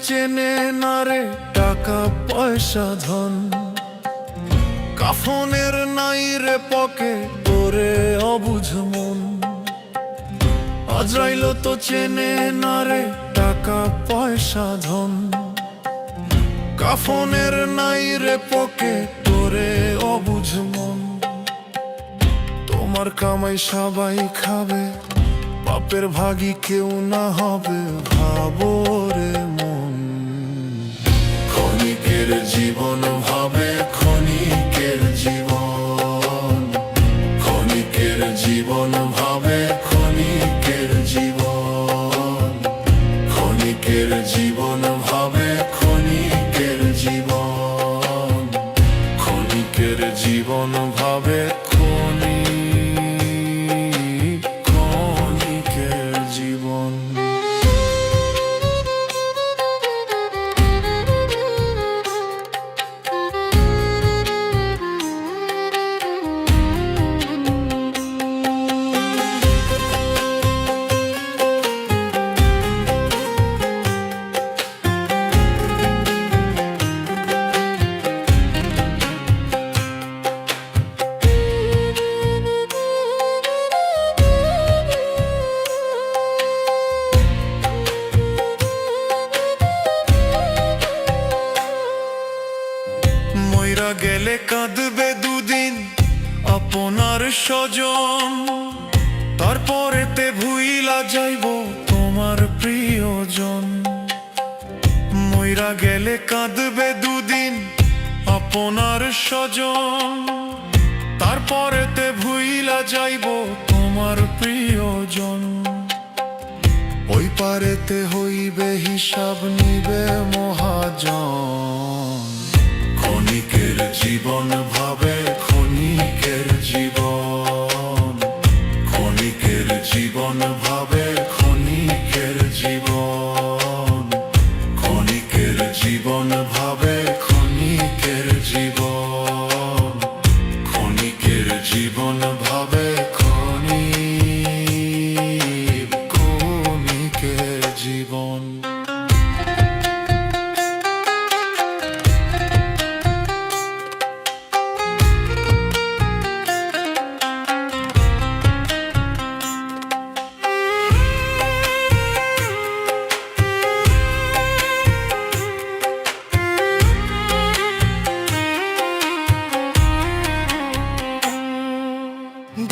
চেনে না রে টাকা পয়সা ধন, কাফনের নাই রে পকে তোরে অবুঝ মন। আজরাইল তো চেনে না রে টাকা পয়সা ধন, কাফনের নাই রে পকে তোরে অবুঝ মন। তোমার কামাই সবাই খাবে, বাপের ভাগী কেউ না হবে, ভাবো রে মন। ক্ষণিকের জীবন ভাবে, ক্ষণিকের জীবন, ক্ষণিকের জীবন ভাবে, ক্ষণিকের জীবন, ক্ষণিকের জীবন ভাবে, ক্ষণিকের জীবন, ক্ষণিকের জীবন ভাবে, ক্ষণিকের জীবন। মইরা গেলে কাঁদবে দুদিন আপনার স্বজন, তারপরেতে ভুইলা যাইব তোমার প্রিয়জন। মইরা গেলে কাঁদবে দুদিন আপনার স্বজন, তারপরেতে ভুইলা যাইব তোমার প্রিয়জন। ওই পারেতে হইবে হিসাব নিবে মহাজন। ক্ষণিকের জীবন ভাবে, ক্ষণিকের জীবন, ক্ষণিকের জীবন ভাবে, ক্ষণিকের জীবন, ক্ষণিকের জীবন ভাবে, ক্ষণিকের জীবন, ক্ষণিকের জীবন ভাবে, ক্ষণিকের জীবন।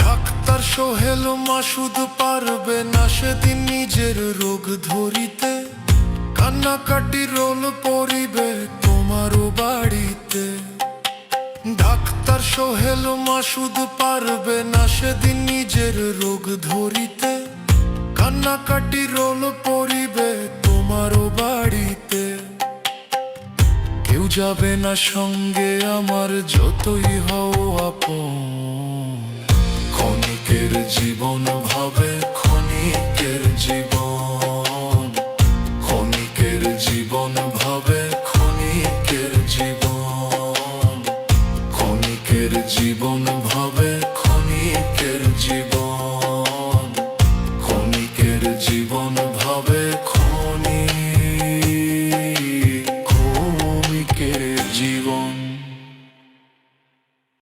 ডাক্তার সোহেল মাসুদ পারবে না সেদিন নিজের রোগ ধরিতে, কান্নাকাটি রোল পড়িবে তোমারও বাড়িতে। ডাক্তার সোহেল মাসুদ পারবে না সেদিন নিজের রোগ ধরিতে, কান্নাকাটি রোল পড়িবে তোমারও বাড়িতে। কেউ যাবে না সঙ্গে আমার যতই হও আপন। ক্ষণিকের জীবন ভাবে, ক্ষণিকের জীবন, ক্ষণিকের জীবন ভাবে, ক্ষণিকের জীবন, ক্ষণিকের জীবন ভাবে, ক্ষণিকের জীবন, ক্ষণিকের জীবন ভাবে।